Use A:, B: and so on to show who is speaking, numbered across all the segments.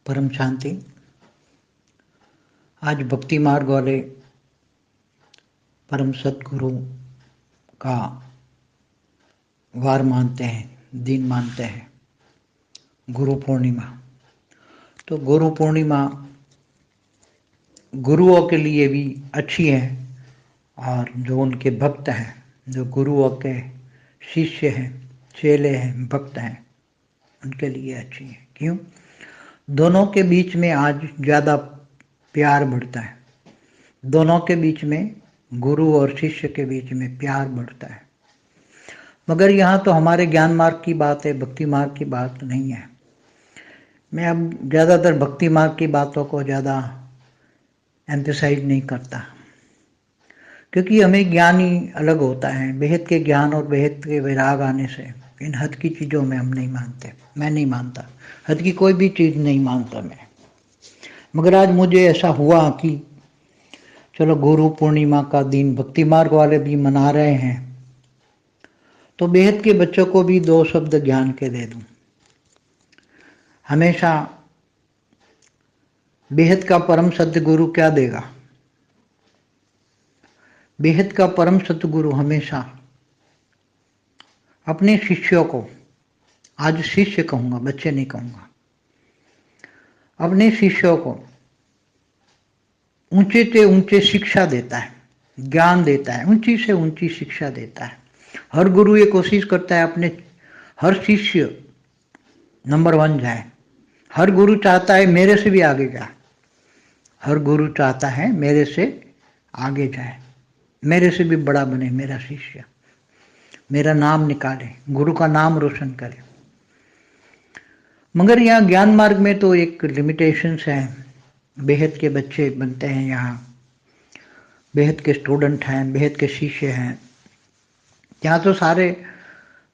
A: परम शांति। आज भक्ति मार्ग वाले परम सद्गुरु का वार मानते हैं, दिन मानते हैं, गुरु पूर्णिमा। तो गुरु पूर्णिमा गुरुओं के लिए भी अच्छी है और जो उनके भक्त हैं, जो गुरुओं के शिष्य हैं, चेले हैं, भक्त हैं, उनके लिए अच्छी है। क्यों? दोनों के बीच में आज ज़्यादा प्यार बढ़ता है। दोनों के बीच में, गुरु और शिष्य के बीच में प्यार बढ़ता है। मगर यहाँ तो हमारे ज्ञान मार्ग की बात है, भक्ति मार्ग की बात नहीं है। मैं अब ज़्यादातर भक्ति मार्ग की बातों को ज़्यादा एम्फसाइज नहीं करता, क्योंकि हमें ज्ञान ही अलग होता है। बेहद के ज्ञान और बेहद के वैराग आने से इन हद की चीज़ों में हम नहीं मानते। मैं नहीं मानता, हद की कोई भी चीज़ नहीं मानता मैं। मगर आज मुझे ऐसा हुआ कि चलो गुरु पूर्णिमा का दिन भक्ति मार्ग वाले भी मना रहे हैं, तो बेहद के बच्चों को भी दो शब्द ज्ञान के दे दूं। हमेशा बेहद का परम सद्गुरु क्या देगा? बेहद का परम सद्गुरु हमेशा अपने शिष्यों को, आज शिष्य कहूंगा, बच्चे नहीं कहूंगा, अपने शिष्यों को ऊंचे से ऊंचे शिक्षा देता है, ज्ञान देता है, ऊंची से ऊंची शिक्षा देता है। हर गुरु ये कोशिश करता है अपने हर शिष्य नंबर 1 जाए। हर गुरु चाहता है मेरे से भी आगे जाए। हर गुरु चाहता है मेरे से आगे जाए, मेरे से भी बड़ा बने मेरा शिष्य, मेरा नाम निकाले, गुरु का नाम रोशन करे। मगर यहाँ ज्ञान मार्ग में तो एक लिमिटेशंस है। बेहद के बच्चे बनते हैं, यहाँ बेहद के स्टूडेंट हैं, बेहद के शिष्य हैं। यहाँ तो सारे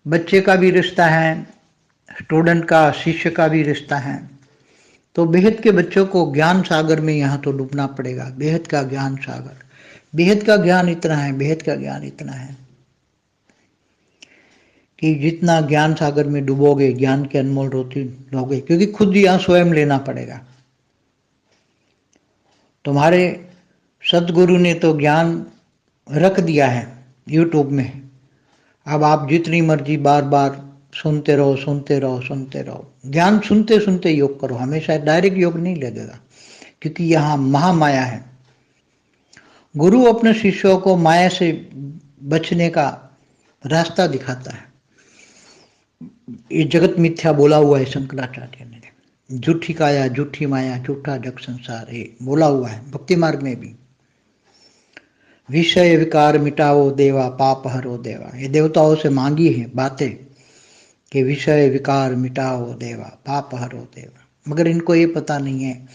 A: बच्चे का भी रिश्ता है, स्टूडेंट का, शिष्य का भी रिश्ता है। तो बेहद के बच्चों को ज्ञान सागर में यहाँ तो डूबना पड़ेगा। बेहद का ज्ञान सागर, बेहद का ज्ञान इतना है, बेहद का ज्ञान इतना है कि जितना ज्ञान सागर में डूबोगे, ज्ञान के अनमोल रोटी लोगे, क्योंकि खुद यहाँ स्वयं लेना पड़ेगा। तुम्हारे सदगुरु ने तो ज्ञान रख दिया है यूट्यूब में। अब आप जितनी मर्जी बार बार सुनते रहो, सुनते रहो, सुनते रहो। ज्ञान सुनते सुनते योग करो। हमेशा डायरेक्ट योग नहीं लगेगा, क्योंकि यहाँ महामाया है। गुरु अपने शिष्यों को माया से बचने का रास्ता दिखाता है। ये जगत मिथ्या बोला हुआ है शंकराचार्य ने। झूठी काया, झूठी माया, झूठा जग संसार, ये बोला हुआ है भक्ति मार्ग में भी। विषय विकार मिटाओ देवा, पाप हरो देवा। ये देवताओं से मांगी है बातें कि विषय विकार मिटाओ देवा, पाप हरो देवा। मगर इनको ये पता नहीं है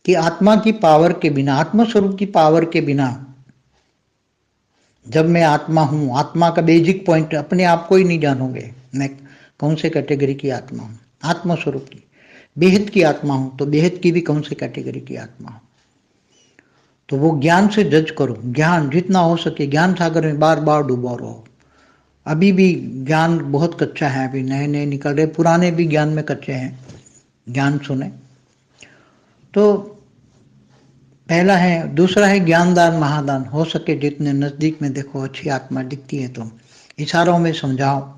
A: कि आत्मा की पावर के बिना, आत्मा स्वरूप की पावर के बिना, जब मैं आत्मा हूं, आत्मा का बेसिक पॉइंट, अपने आप को ही नहीं जानोगे मैं कौन से कैटेगरी की आत्मा हूं। आत्मा स्वरूप की, बेहद की आत्मा हूं, तो बेहद की भी कौन से कैटेगरी की आत्मा हूं। तो वो ज्ञान से जज करो। ज्ञान जितना हो सके ज्ञान सागर में बार बार डूबा रहो। अभी भी ज्ञान बहुत कच्चा है, अभी नए नए निकल रहे, पुराने भी ज्ञान में कच्चे हैं। ज्ञान सुने तो पहला है। दूसरा है ज्ञानदान महादान। हो सके जितने नज़दीक में देखो, अच्छी आत्मा दिखती है तो इशारों में समझाओ,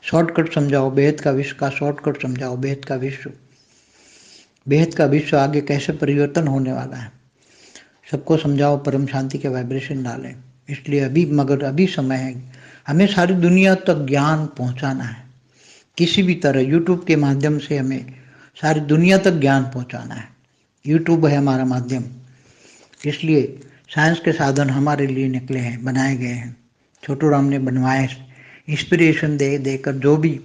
A: शॉर्टकट समझाओ, बेहद का विश्व का शॉर्टकट समझाओ। बेहद का विश्व, बेहद का विश्व आगे कैसे परिवर्तन होने वाला है सबको समझाओ। परम शांति के वाइब्रेशन डालें। इसलिए अभी, मगर अभी समय है, हमें सारी दुनिया तक ज्ञान पहुंचाना है। किसी भी तरह यूट्यूब के माध्यम से हमें सारी दुनिया तक ज्ञान पहुंचाना है। यूट्यूब है हमारा माध्यम, इसलिए साइंस के साधन हमारे लिए निकले हैं, बनाए गए हैं। छोटू राम ने बनवाए, इंस्पिरेशन दे देकर जो भी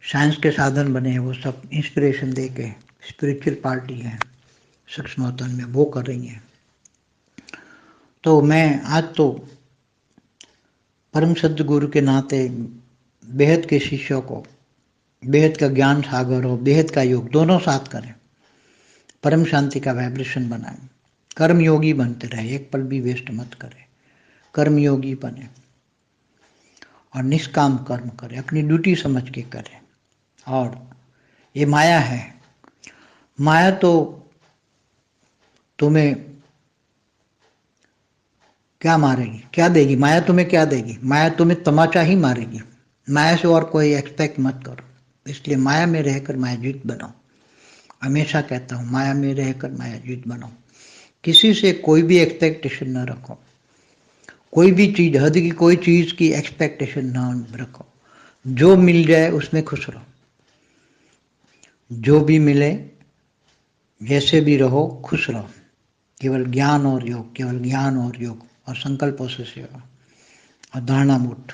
A: साइंस के साधन बने हैं वो सब इंस्पिरेशन दे के स्पिरिचुअल पार्टी है सक्षमोतन में वो कर रही है। तो मैं आज तो परम सद्गुरु के नाते बेहद के शिष्यों को बेहद का ज्ञान सागर और बेहद का योग दोनों साथ करें, परम शांति का वाइब्रेशन बनाएं, कर्म योगी बनते रहे, एक पल भी वेस्ट मत करें, कर्म योगी बने और निष्काम कर्म करें, अपनी ड्यूटी समझ के करें। और ये माया है, माया तो तुम्हें क्या मारेगी, क्या देगी? माया तुम्हें क्या देगी? माया तुम्हें तमाचा ही मारेगी। माया से और कोई एक्सपेक्ट मत करो। इसलिए माया में रहकर माया जीत बनाओ। हमेशा कहता हूं, माया में रहकर माया जीत बनाओ। किसी से कोई भी एक्सपेक्टेशन न रखो। कोई भी चीज, हद की कोई चीज की एक्सपेक्टेशन न रखो। जो मिल जाए उसमें खुश रहो। जो भी मिले, जैसे भी रहो, खुश रहो। केवल ज्ञान और योग, केवल ज्ञान और योग और संकल्पों से सेवा और धारणा मुठ।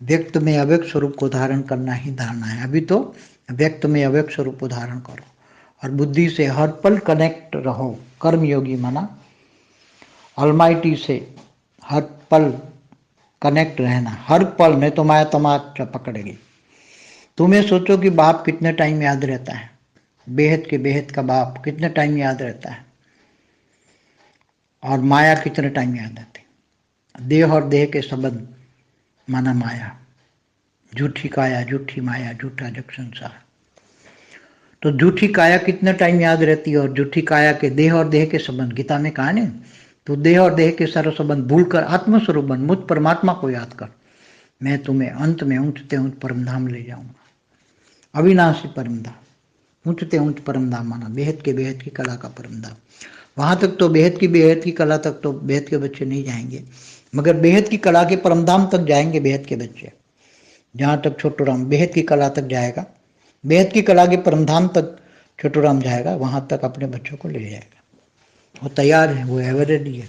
A: व्यक्त में अव्यक्त स्वरूप को धारण करना ही धारणा है। अभी तो व्यक्त में अव्यक्त स्वरूप को धारण करो और बुद्धि से हर पल कनेक्ट रहो। कर्म योगी माना ऑलमाइटी से हर पल कनेक्ट रहना, हर पल, नहीं तो माया तमाचा पकड़ेगी। तुम्हें सोचो कि बाप कितने टाइम याद रहता है, बेहद के बेहद का बाप कितने टाइम याद रहता है, और माया कितने टाइम याद रहती है। देह और देह के संबंध माना माया, झूठी काया, झूठी माया, झूठा जग संसार। तो झूठी काया कितने टाइम याद रहती है, और झूठी काया के देह और देह के संबंध गीता में कहा नहीं, तो देह और देह के सारे संबंध भूलकर आत्मस्वरूप बन, मुझ परमात्मा को याद कर। मैं तुम्हें अंत में ऊंचते ऊंच परमधाम ले जाऊंगा। अविनाशी परमधाम, ऊंचते ऊंच परमधाम माना बेहद के बेहद की कला का परमधाम। वहां तक तो बेहद की कला तक तो बेहद के बच्चे नहीं जाएंगे, मगर बेहद की कला के परमधाम तक जाएंगे बेहद के बच्चे। जहां तक छोटू राम बेहद की कला तक जाएगा, बेहद की कला के परमधाम तक छोटू राम जाएगा, वहां तक अपने बच्चों को ले जाएगा। वो तैयार है, वो एवर रेडी है।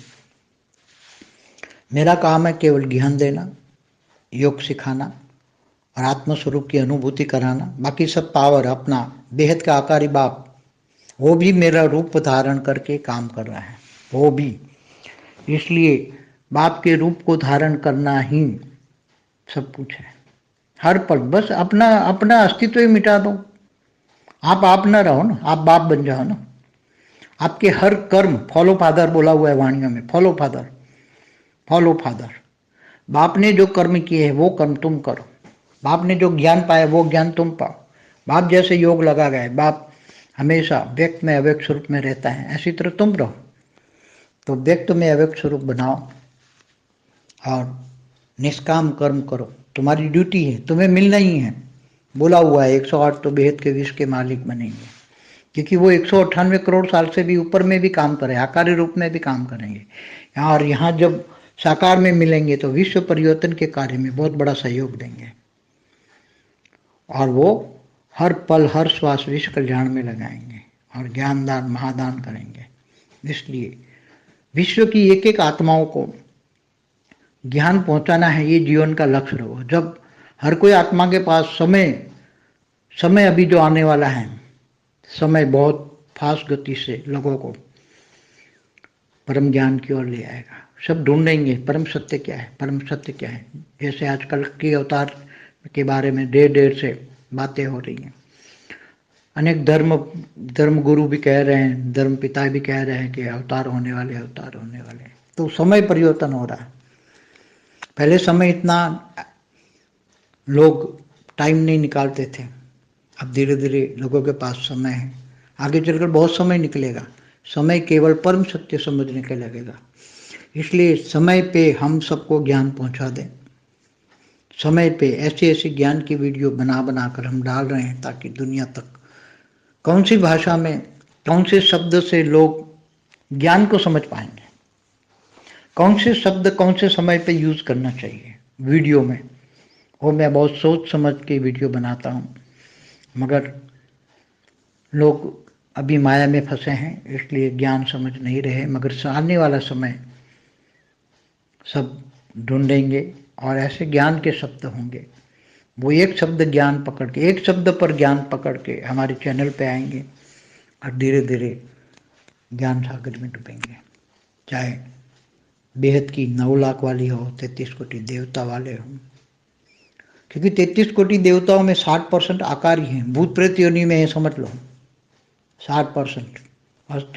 A: मेरा काम है केवल ज्ञान देना, योग सिखाना और आत्मस्वरूप की अनुभूति कराना। बाकी सब पावर अपना बेहद का आकारी बाप, वो भी मेरा रूप धारण करके काम कर रहा है, वो भी। इसलिए बाप के रूप को धारण करना ही सब कुछ है। हर पल बस अपना अपना अस्तित्व ही मिटा दो। आप ना रहो ना, आप बाप बन जाओ ना। आपके हर कर्म, फॉलो फादर बोला हुआ है वाणियों में, फॉलो फादर, फॉलो फादर। बाप ने जो कर्म किए हैं वो कर्म तुम करो। बाप ने जो ज्ञान पाया वो ज्ञान तुम पाओ। बाप जैसे योग लगा गए, बाप हमेशा व्यक्त में अव्यक्त स्वरूप में रहता है, ऐसी तरह तुम रहो। तो व्यक्त में अव्यक्त स्वरूप बनाओ और निष्काम कर्म करो। तुम्हारी ड्यूटी है, तुम्हें मिलना ही है। बोला हुआ है 108 तो बेहद के विश्व के मालिक बनेंगे, क्योंकि वो 198 करोड़ साल से भी ऊपर में भी काम करें, आकारी रूप में भी काम करेंगे। और यहाँ जब साकार में मिलेंगे तो विश्व परिवर्तन के कार्य में बहुत बड़ा सहयोग देंगे, और वो हर पल हर श्वास विश्व कल्याण में लगाएंगे और ज्ञानदान महादान करेंगे। इसलिए विश्व की एक एक आत्माओं को ज्ञान पहुंचाना है, ये जीवन का लक्ष्य रहो। जब हर कोई आत्मा के पास समय अभी जो आने वाला है, समय बहुत फास्ट गति से लोगों को परम ज्ञान की ओर ले आएगा। सब ढूंढेंगे परम सत्य क्या है, परम सत्य क्या है। जैसे आजकल के अवतार के बारे में देर से बातें हो रही हैं। अनेक धर्म गुरु भी कह रहे हैं, धर्म पिता भी कह रहे हैं कि अवतार होने वाले, अवतार होने वाले। तो समय परिवर्तन हो रहा है। पहले समय इतना लोग टाइम नहीं निकालते थे, अब धीरे धीरे लोगों के पास समय है। आगे चलकर बहुत समय निकलेगा। समय केवल परम सत्य समझने के लगेगा। इसलिए समय पे हम सबको ज्ञान पहुंचा दें। समय पे ऐसी ऐसी ज्ञान की वीडियो बना कर हम डाल रहे हैं, ताकि दुनिया तक कौन सी भाषा में, कौन से शब्द से लोग ज्ञान को समझ पाएंगे, कौन से शब्द कौन से समय पे यूज करना चाहिए वीडियो में। वो मैं बहुत सोच समझ के वीडियो बनाता हूँ, मगर लोग अभी माया में फंसे हैं, इसलिए ज्ञान समझ नहीं रहे। मगर आने वाला समय सब ढूंढेंगे और ऐसे ज्ञान के शब्द होंगे। वो एक शब्द ज्ञान पकड़ के, एक शब्द पर ज्ञान पकड़ के हमारे चैनल पे आएंगे और धीरे धीरे ज्ञान सागर में डूबेंगे। चाहे बेहद की 9 लाख वाली हो, 33 कोटि देवता वाले हो, क्योंकि 33 कोटि देवताओं में 60% आकारी हैं, भूत प्रेत योनि में है, समझ लो 60%, और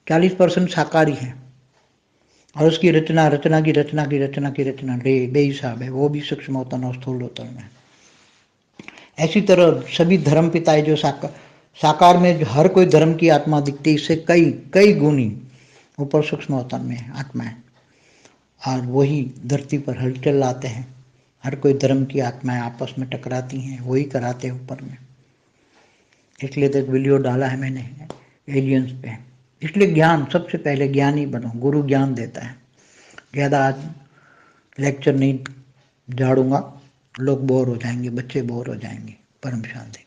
A: 40% शाकाहारी हैं। और उसकी रचना बेहिसाब है, वो भी सूक्ष्म होता और स्थूल होता है। ऐसी तरह सभी धर्म पिताएं जो साकार में जो हर कोई धर्म की आत्मा दिखती है, इससे कई कई गुनी ऊपर सूक्ष्म अवतार में आत्माएं, और वही धरती पर हलचल लाते हैं। हर कोई धर्म की आत्माएं आपस में टकराती हैं, वही कराते हैं ऊपर में। इसलिए तो एक वीडियो डाला है मैंने एलियंस पे। इसलिए ज्ञान, सबसे पहले ज्ञानी बनो, गुरु ज्ञान देता है। ज़्यादा आज लेक्चर नहीं झाड़ूंगा, लोग बोर हो जाएंगे, बच्चे बोर हो जाएंगे। परम शांति।